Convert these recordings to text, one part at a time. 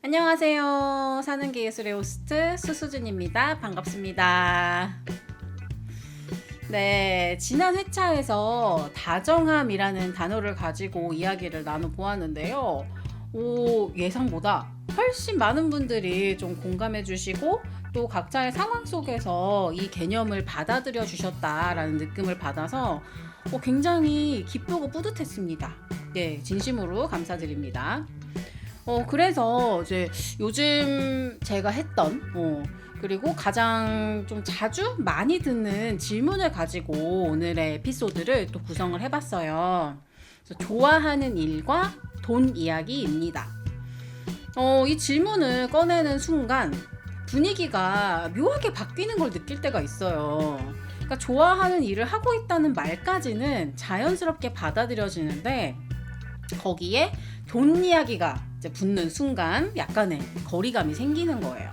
안녕하세요. 사는 게 예술의 호스트 수수진입니다. 반갑습니다. 네, 지난 회차에서 다정함이라는 단어를 가지고 이야기를 나눠보았는데요. 예상보다 훨씬 많은 분들이 좀 공감해 주시고 또 각자의 상황 속에서 이 개념을 받아들여 주셨다라는 느낌을 받아서 굉장히 기쁘고 뿌듯했습니다. 네, 진심으로 감사드립니다. 그래서 이제 요즘 제가 했던, 그리고 가장 좀 자주 많이 듣는 질문을 가지고 오늘의 에피소드를 또 구성을 해봤어요. 그래서 좋아하는 일과 돈 이야기입니다. 이 질문을 꺼내는 순간 분위기가 묘하게 바뀌는 걸 느낄 때가 있어요. 그러니까 좋아하는 일을 하고 있다는 말까지는 자연스럽게 받아들여지는데 거기에 돈 이야기가 이제 붙는 순간 약간의 거리감이 생기는 거예요.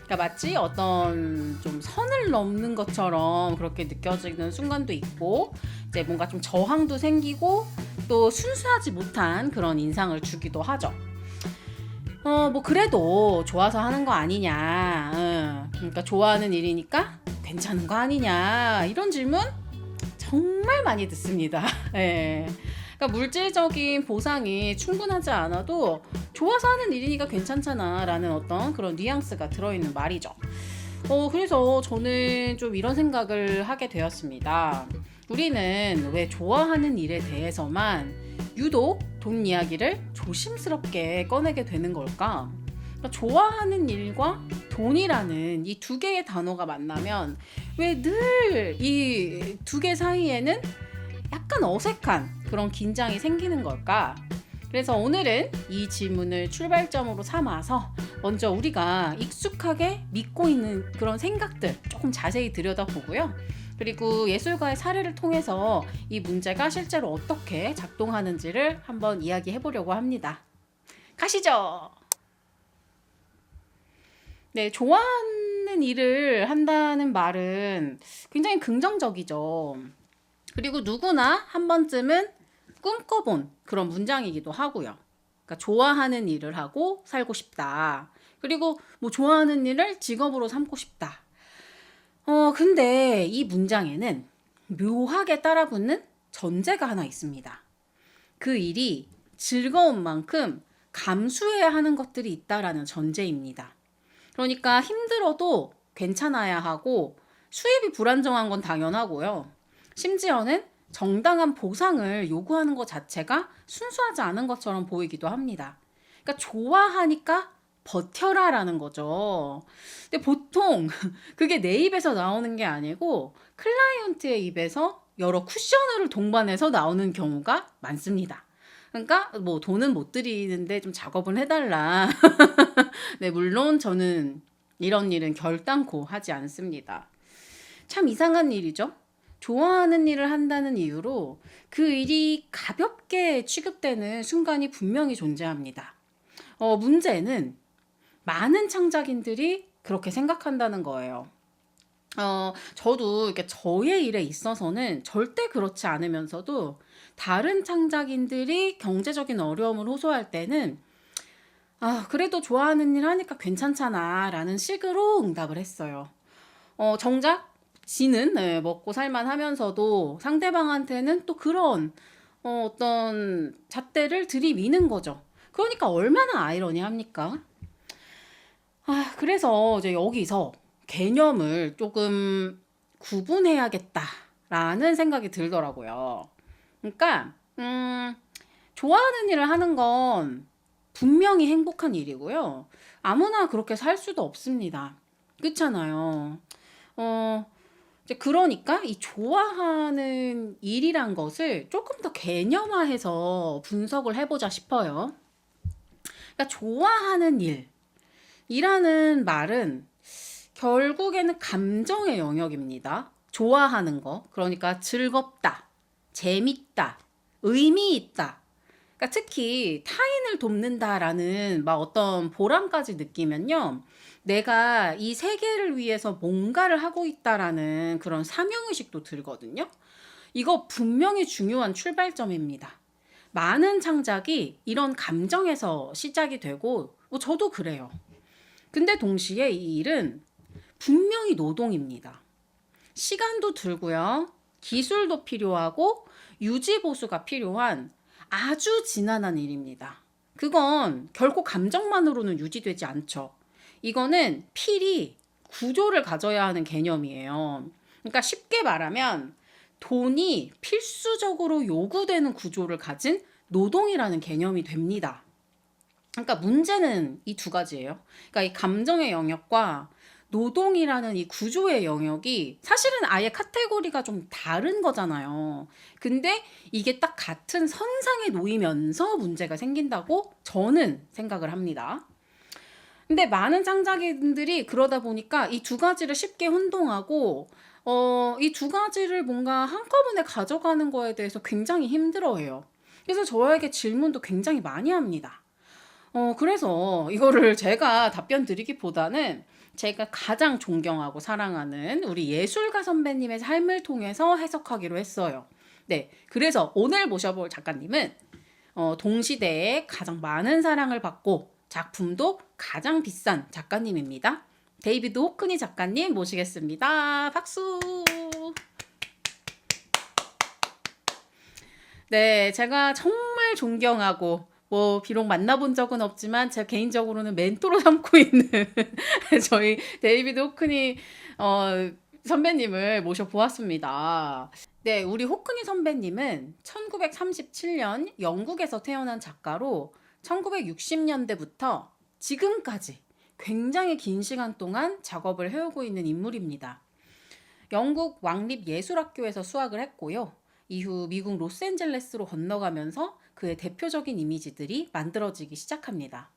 그러니까 마치 어떤 좀 선을 넘는 것처럼 그렇게 느껴지는 순간도 있고 이제 뭔가 좀 저항도 생기고 또 순수하지 못한 그런 인상을 주기도 하죠. 뭐 그래도 좋아서 하는 거 아니냐, 그러니까 좋아하는 일이니까 괜찮은 거 아니냐 이런 질문 정말 많이 듣습니다. 예. 그러니까 물질적인 보상이 충분하지 않아도 좋아서 하는 일이니까 괜찮잖아 라는 어떤 그런 뉘앙스가 들어있는 말이죠. 그래서 저는 좀 이런 생각을 하게 되었습니다. 우리는 왜 좋아하는 일에 대해서만 유독 돈 이야기를 조심스럽게 꺼내게 되는 걸까? 그러니까 좋아하는 일과 돈이라는 이 두 개의 단어가 만나면 왜 늘 이 두 개 사이에는 약간 어색한 그런 긴장이 생기는 걸까? 그래서 오늘은 이 질문을 출발점으로 삼아서 먼저 우리가 익숙하게 믿고 있는 그런 생각들 조금 자세히 들여다보고요. 그리고 예술가의 사례를 통해서 이 문제가 실제로 어떻게 작동하는지를 한번 이야기해 보려고 합니다. 가시죠! 네, 좋아하는 일을 한다는 말은 굉장히 긍정적이죠. 그리고 누구나 한 번쯤은 꿈꿔본 그런 문장이기도 하고요. 그러니까 좋아하는 일을 하고 살고 싶다. 그리고 뭐 좋아하는 일을 직업으로 삼고 싶다. 근데 이 문장에는 묘하게 따라붙는 전제가 하나 있습니다. 그 일이 즐거운 만큼 감수해야 하는 것들이 있다라는 전제입니다. 그러니까 힘들어도 괜찮아야 하고 수입이 불안정한 건 당연하고요. 심지어는 정당한 보상을 요구하는 것 자체가 순수하지 않은 것처럼 보이기도 합니다. 그러니까 좋아하니까 버텨라라는 거죠. 근데 보통 그게 내 입에서 나오는 게 아니고 클라이언트의 입에서 여러 쿠셔너를 동반해서 나오는 경우가 많습니다. 그러니까 뭐 돈은 못 드리는데 좀 작업을 해달라. 네, 물론 저는 이런 일은 결단코 하지 않습니다. 참 이상한 일이죠. 좋아하는 일을 한다는 이유로 그 일이 가볍게 취급되는 순간이 분명히 존재합니다. 문제는 많은 창작인들이 그렇게 생각한다는 거예요. 저도 이렇게 저의 일에 있어서는 절대 그렇지 않으면서도 다른 창작인들이 경제적인 어려움을 호소할 때는 그래도 좋아하는 일 하니까 괜찮잖아 라는 식으로 응답을 했어요. 정작 지는 먹고 살만 하면서도 상대방한테는 또 그런 어떤 잣대를 들이미는 거죠. 그러니까 얼마나 아이러니합니까? 그래서 이제 여기서 개념을 조금 구분해야겠다라는 생각이 들더라고요. 그러니까 좋아하는 일을 하는 건 분명히 행복한 일이고요. 아무나 그렇게 살 수도 없습니다. 그렇잖아요. 이제 그러니까 이 좋아하는 일이란 것을 조금 더 개념화해서 분석을 해보자 싶어요. 그러니까 좋아하는 일이라는 말은 결국에는 감정의 영역입니다. 좋아하는 거, 그러니까 즐겁다, 재밌다, 의미 있다. 그러니까 특히 타인을 돕는다라는 막 어떤 보람까지 느끼면요. 내가 이 세계를 위해서 뭔가를 하고 있다라는 그런 사명의식도 들거든요. 이거 분명히 중요한 출발점입니다. 많은 창작이 이런 감정에서 시작이 되고 저도 그래요. 근데 동시에 이 일은 분명히 노동입니다. 시간도 들고요. 기술도 필요하고 유지 보수가 필요한 아주 지난한 일입니다. 그건 결코 감정만으로는 유지되지 않죠. 이거는 필히 구조를 가져야 하는 개념이에요. 그러니까 쉽게 말하면 돈이 필수적으로 요구되는 구조를 가진 노동이라는 개념이 됩니다. 그러니까 문제는 이 두 가지예요. 그러니까 이 감정의 영역과 노동이라는 이 구조의 영역이 사실은 아예 카테고리가 좀 다른 거잖아요. 근데 이게 딱 같은 선상에 놓이면서 문제가 생긴다고 저는 생각을 합니다. 근데 많은 창작인들이 그러다 보니까 이 두 가지를 쉽게 혼동하고 이 두 가지를 뭔가 한꺼번에 가져가는 거에 대해서 굉장히 힘들어해요. 그래서 저에게 질문도 굉장히 많이 합니다. 그래서 이거를 제가 답변 드리기보다는 제가 가장 존경하고 사랑하는 우리 예술가 선배님의 삶을 통해서 해석하기로 했어요. 네, 그래서 오늘 모셔볼 작가님은 동시대에 가장 많은 사랑을 받고 작품도 가장 비싼 작가님입니다. 데이비드 호크니 작가님 모시겠습니다. 박수! 네, 제가 정말 존경하고 비록 만나본 적은 없지만 제 개인적으로는 멘토로 삼고 있는 저희 데이비드 호크니 선배님을 모셔보았습니다. 네, 우리 호크니 선배님은 1937년 영국에서 태어난 작가로 1960년대부터 지금까지 굉장히 긴 시간 동안 작업을 해오고 있는 인물입니다. 영국 왕립예술학교에서 수학을 했고요. 이후 미국 로스앤젤레스로 건너가면서 그의 대표적인 이미지들이 만들어지기 시작합니다.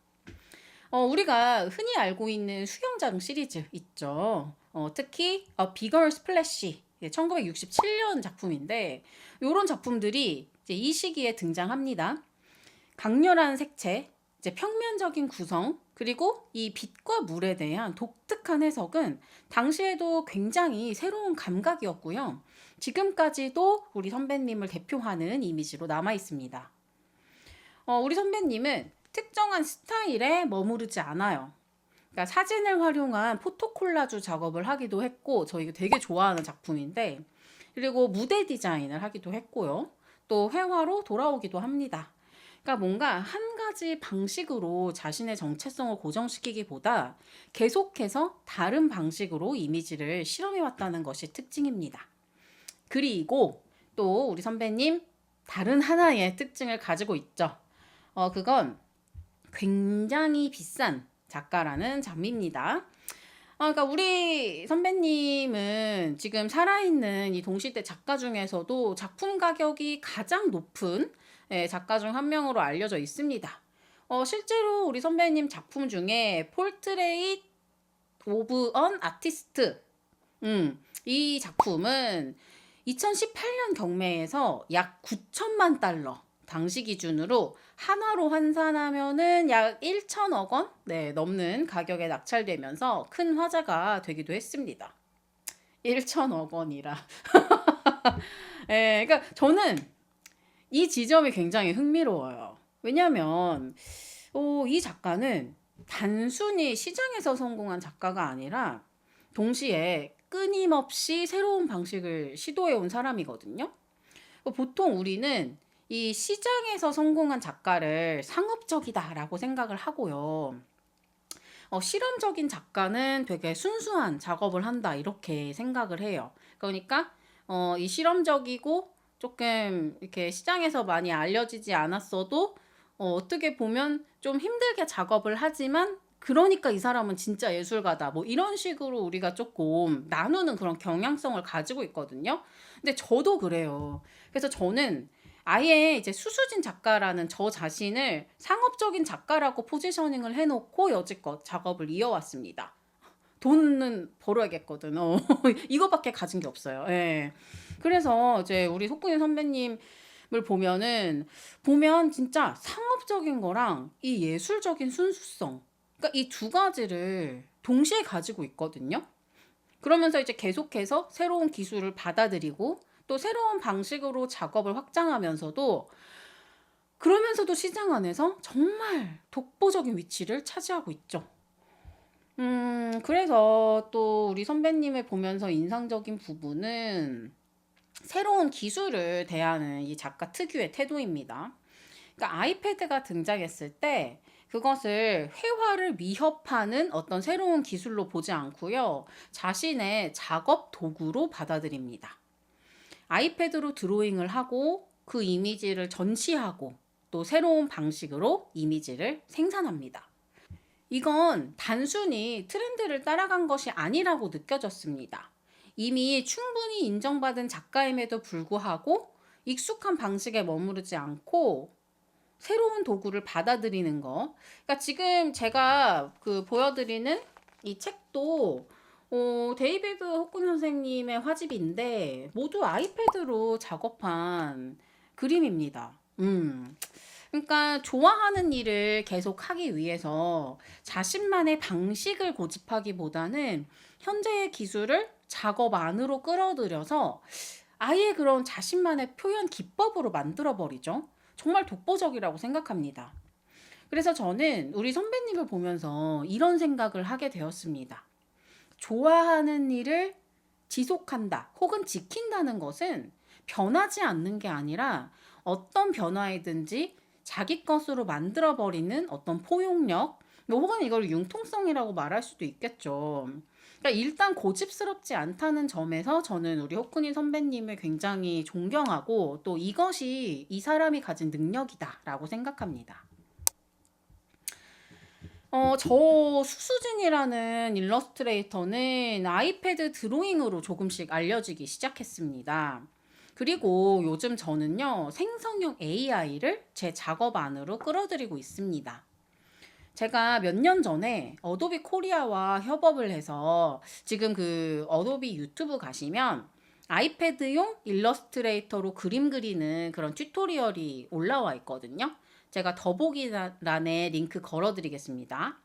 우리가 흔히 알고 있는 수영장 시리즈 있죠. 특히 A Bigger Splash 1967년 작품인데 이런 작품들이 이제 이 시기에 등장합니다. 강렬한 색채, 이제 평면적인 구성, 그리고 이 빛과 물에 대한 독특한 해석은 당시에도 굉장히 새로운 감각이었고요. 지금까지도 우리 선배님을 대표하는 이미지로 남아 있습니다. 우리 선배님은 특정한 스타일에 머무르지 않아요. 그러니까 사진을 활용한 포토콜라주 작업을 하기도 했고, 저희가 되게 좋아하는 작품인데, 그리고 무대 디자인을 하기도 했고요. 또 회화로 돌아오기도 합니다. 그러니까 뭔가 한 가지 방식으로 자신의 정체성을 고정시키기보다 계속해서 다른 방식으로 이미지를 실험해 왔다는 것이 특징입니다. 그리고 또 우리 선배님 다른 하나의 특징을 가지고 있죠. 그건 굉장히 비싼 작가라는 점입니다. 그러니까 우리 선배님은 지금 살아있는 이 동시대 작가 중에서도 작품 가격이 가장 높은 작가 중 한 명으로 알려져 있습니다. 실제로 우리 선배님 작품 중에 Portrait of an Artist 이 작품은 2018년 경매에서 약 9천만 달러 당시 기준으로 한화로 환산하면은 약 1천억 원 넘는 가격에 낙찰되면서 큰 화제가 되기도 했습니다. 1천억 원이라. 그러니까 저는 이 지점이 굉장히 흥미로워요. 왜냐하면 이 작가는 단순히 시장에서 성공한 작가가 아니라 동시에 끊임없이 새로운 방식을 시도해 온 사람이거든요. 보통 우리는 이 시장에서 성공한 작가를 상업적이다라고 생각을 하고요. 실험적인 작가는 되게 순수한 작업을 한다 이렇게 생각을 해요. 그러니까 이 실험적이고 조금 이렇게 시장에서 많이 알려지지 않았어도 어떻게 보면 좀 힘들게 작업을 하지만 그러니까 이 사람은 진짜 예술가다. 뭐 이런 식으로 우리가 조금 나누는 그런 경향성을 가지고 있거든요. 근데 저도 그래요. 그래서 저는 아예 이제 수수진 작가라는 저 자신을 상업적인 작가라고 포지셔닝을 해놓고 여지껏 작업을 이어왔습니다. 돈은 벌어야겠거든. 이거밖에 가진 게 없어요. 예. 그래서 이제 우리 속근희 선배님을 보면 진짜 상업적인 거랑 이 예술적인 순수성, 그러니까 이 두 가지를 동시에 가지고 있거든요. 그러면서 이제 계속해서 새로운 기술을 받아들이고 또 새로운 방식으로 작업을 확장하면서도 그러면서도 시장 안에서 정말 독보적인 위치를 차지하고 있죠. 그래서 또 우리 선배님을 보면서 인상적인 부분은 새로운 기술을 대하는 이 작가 특유의 태도입니다. 그러니까 아이패드가 등장했을 때 그것을 회화를 위협하는 어떤 새로운 기술로 보지 않고요. 자신의 작업 도구로 받아들입니다. 아이패드로 드로잉을 하고 그 이미지를 전시하고 또 새로운 방식으로 이미지를 생산합니다. 이건 단순히 트렌드를 따라간 것이 아니라고 느껴졌습니다. 이미 충분히 인정받은 작가임에도 불구하고 익숙한 방식에 머무르지 않고 새로운 도구를 받아들이는 거. 그러니까 지금 제가 그 보여드리는 이 책도 데이비드 호큰 선생님의 화집인데 모두 아이패드로 작업한 그림입니다. 그러니까 좋아하는 일을 계속 하기 위해서 자신만의 방식을 고집하기보다는 현재의 기술을 작업 안으로 끌어들여서 아예 그런 자신만의 표현 기법으로 만들어 버리죠. 정말 독보적이라고 생각합니다. 그래서 저는 우리 선배님을 보면서 이런 생각을 하게 되었습니다. 좋아하는 일을 지속한다 혹은 지킨다는 것은 변하지 않는 게 아니라 어떤 변화이든지 자기 것으로 만들어버리는 어떤 포용력, 혹은 이걸 융통성이라고 말할 수도 있겠죠. 그러니까 일단 고집스럽지 않다는 점에서 저는 우리 호크니 선배님을 굉장히 존경하고 또 이것이 이 사람이 가진 능력이다라고 생각합니다. 저 수수진이라는 일러스트레이터는 아이패드 드로잉으로 조금씩 알려지기 시작했습니다. 그리고 요즘 저는요, 생성형 AI를 제 작업 안으로 끌어들이고 있습니다. 제가 몇 년 전에 어도비 코리아와 협업을 해서 지금 그 어도비 유튜브 가시면 아이패드용 일러스트레이터로 그림 그리는 그런 튜토리얼이 올라와 있거든요. 제가 더보기란에 링크 걸어드리겠습니다.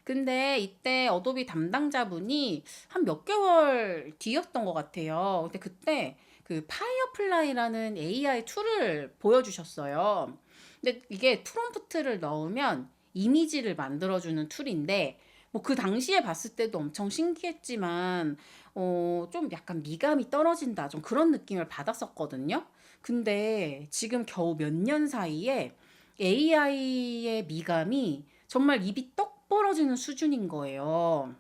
근데 이때 어도비 담당자분이 한 몇 개월 뒤였던 것 같아요. 근데 그때 그 파이어플라이라는 AI 툴을 보여주셨어요. 근데 이게 프롬프트를 넣으면 이미지를 만들어주는 툴인데, 뭐 그 당시에 봤을 때도 엄청 신기했지만, 좀 약간 미감이 떨어진다. 좀 그런 느낌을 받았었거든요. 근데 지금 겨우 몇 년 사이에 AI의 미감이 정말 입이 떡 벌어지는 수준인 거예요.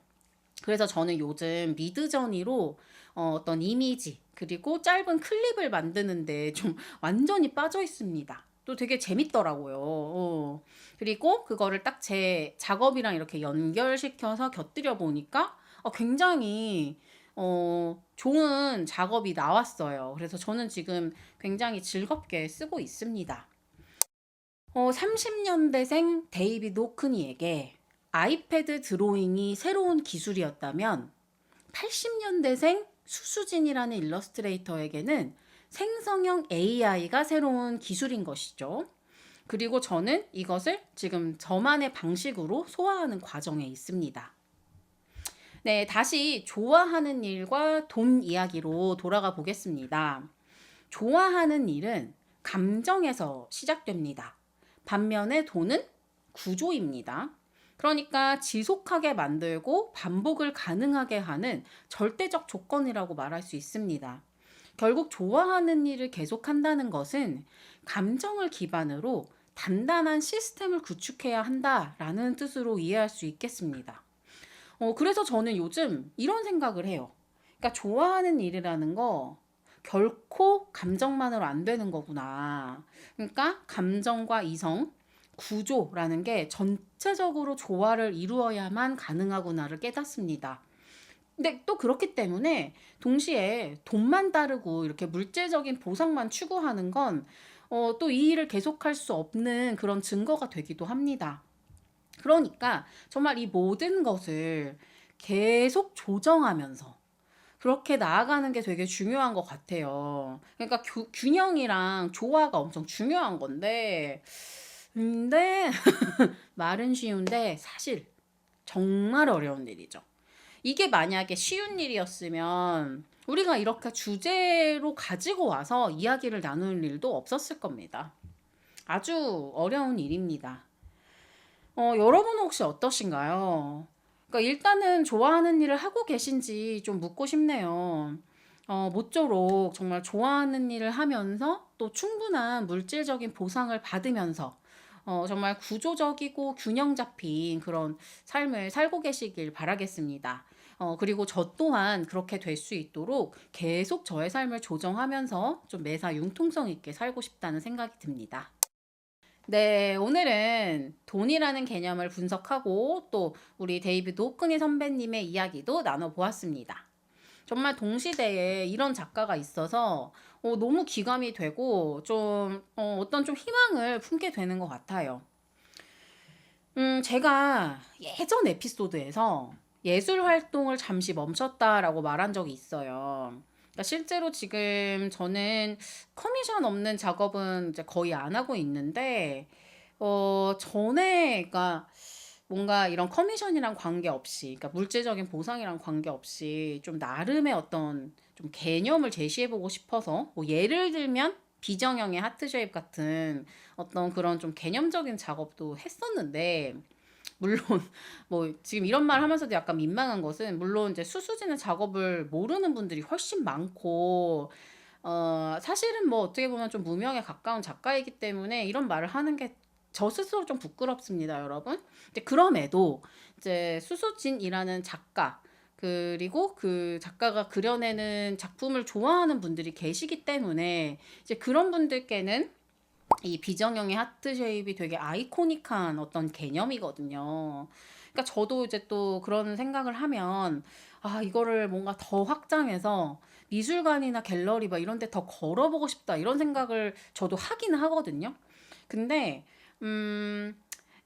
그래서 저는 요즘 미드저니로 어떤 이미지 그리고 짧은 클립을 만드는데 좀 완전히 빠져 있습니다. 또 되게 재밌더라고요. 그리고 그거를 딱 제 작업이랑 이렇게 연결시켜서 곁들여 보니까 굉장히 좋은 작업이 나왔어요. 그래서 저는 지금 굉장히 즐겁게 쓰고 있습니다. 30년대생 데이비드 호크니에게 아이패드 드로잉이 새로운 기술이었다면 80년대생 수수진이라는 일러스트레이터에게는 생성형 AI가 새로운 기술인 것이죠. 그리고 저는 이것을 지금 저만의 방식으로 소화하는 과정에 있습니다. 네, 다시 좋아하는 일과 돈 이야기로 돌아가 보겠습니다. 좋아하는 일은 감정에서 시작됩니다. 반면에 돈은 구조입니다. 그러니까 지속하게 만들고 반복을 가능하게 하는 절대적 조건이라고 말할 수 있습니다. 결국 좋아하는 일을 계속한다는 것은 감정을 기반으로 단단한 시스템을 구축해야 한다라는 뜻으로 이해할 수 있겠습니다. 그래서 저는 요즘 이런 생각을 해요. 그러니까 좋아하는 일이라는 거 결코 감정만으로 안 되는 거구나. 그러니까 감정과 이성, 구조라는 게 전체적으로 조화를 이루어야만 가능하구나를 깨닫습니다. 근데 또 그렇기 때문에 동시에 돈만 따르고 이렇게 물질적인 보상만 추구하는 건 또 이 일을 계속할 수 없는 그런 증거가 되기도 합니다. 그러니까 정말 이 모든 것을 계속 조정하면서 그렇게 나아가는 게 되게 중요한 것 같아요. 그러니까 균형이랑 조화가 엄청 중요한 건데, 근데 말은 쉬운데 사실 정말 어려운 일이죠. 이게 만약에 쉬운 일이었으면 우리가 이렇게 주제로 가지고 와서 이야기를 나눌 일도 없었을 겁니다. 아주 어려운 일입니다. 여러분은 혹시 어떠신가요? 그러니까 일단은 좋아하는 일을 하고 계신지 좀 묻고 싶네요. 모쪼록 정말 좋아하는 일을 하면서 또 충분한 물질적인 보상을 받으면서 정말 구조적이고 균형 잡힌 그런 삶을 살고 계시길 바라겠습니다. 그리고 저 또한 그렇게 될 수 있도록 계속 저의 삶을 조정하면서 좀 매사 융통성 있게 살고 싶다는 생각이 듭니다. 네, 오늘은 돈이라는 개념을 분석하고 또 우리 데이비드 호크니 선배님의 이야기도 나눠보았습니다. 정말 동시대에 이런 작가가 있어서 너무 기감이 되고 좀 어떤 좀 희망을 품게 되는 것 같아요. 제가 예전 에피소드에서 예술 활동을 잠시 멈췄다라고 말한 적이 있어요. 그러니까 실제로 지금 저는 커미션 없는 작업은 이제 거의 안 하고 있는데, 전에, 그러니까 뭔가 이런 커미션이랑 관계없이, 그러니까 물질적인 보상이랑 관계없이 좀 나름의 어떤 좀 개념을 제시해보고 싶어서, 뭐 예를 들면 비정형의 하트 쉐입 같은 어떤 그런 좀 개념적인 작업도 했었는데, 물론 뭐 지금 이런 말 하면서도 약간 민망한 것은 물론 이제 수수지는 작업을 모르는 분들이 훨씬 많고 사실은 뭐 어떻게 보면 좀 무명에 가까운 작가이기 때문에 이런 말을 하는 게 저 스스로 좀 부끄럽습니다, 여러분. 이제 그럼에도 이제 수수진이라는 작가 그리고 그 작가가 그려내는 작품을 좋아하는 분들이 계시기 때문에 이제 그런 분들께는 이 비정형의 하트 쉐입이 되게 아이코닉한 어떤 개념이거든요. 그러니까 저도 이제 또 그런 생각을 하면 이거를 뭔가 더 확장해서 미술관이나 갤러리 막 이런 데 더 걸어보고 싶다 이런 생각을 저도 하긴 하거든요. 근데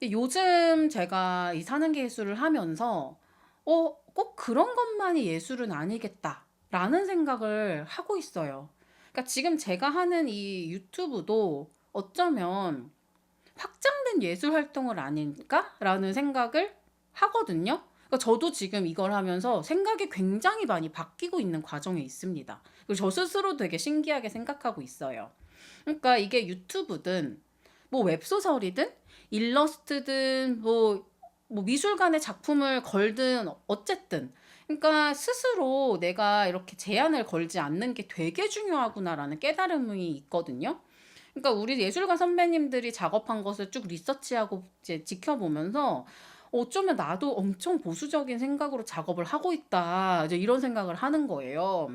요즘 제가 이 사는 예술을 하면서 꼭 그런 것만이 예술은 아니겠다라는 생각을 하고 있어요. 그러니까 지금 제가 하는 이 유튜브도 어쩌면 확장된 예술 활동을 아닐까라는 생각을 하거든요. 그러니까 저도 지금 이걸 하면서 생각이 굉장히 많이 바뀌고 있는 과정에 있습니다. 그리고 저 스스로 되게 신기하게 생각하고 있어요. 그러니까 이게 유튜브든 뭐 웹소설이든 일러스트든 뭐 미술관에 작품을 걸든 어쨌든 그러니까 스스로 내가 이렇게 제한을 걸지 않는 게 되게 중요하구나라는 깨달음이 있거든요. 그러니까 우리 예술가 선배님들이 작업한 것을 쭉 리서치하고 이제 지켜보면서 어쩌면 나도 엄청 보수적인 생각으로 작업을 하고 있다. 이제 이런 생각을 하는 거예요.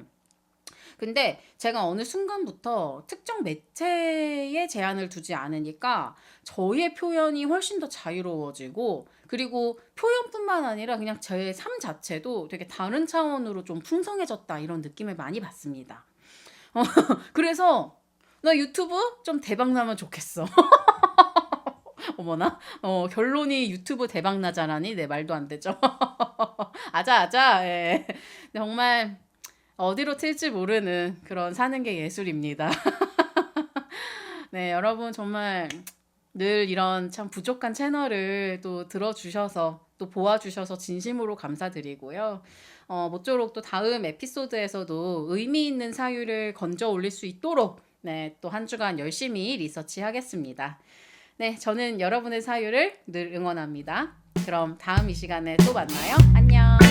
근데 제가 어느 순간부터 특정 매체에 제한을 두지 않으니까 저의 표현이 훨씬 더 자유로워지고 그리고 표현뿐만 아니라 그냥 제 삶 자체도 되게 다른 차원으로 좀 풍성해졌다 이런 느낌을 많이 받습니다. 그래서 나 유튜브 좀 대박 나면 좋겠어. 어머나, 결론이 유튜브 대박 나자라니 내 말도 안 되죠. 아자, 아자, 예. 정말 어디로 튈지 모르는 그런 사는 게 예술입니다. 네, 여러분 정말 늘 이런 참 부족한 채널을 또 들어주셔서 또 보아주셔서 진심으로 감사드리고요. 모쪼록 또 다음 에피소드에서도 의미 있는 사유를 건져 올릴 수 있도록 네, 또 한 주간 열심히 리서치 하겠습니다. 네, 저는 여러분의 사유를 늘 응원합니다. 그럼 다음 이 시간에 또 만나요. 안녕.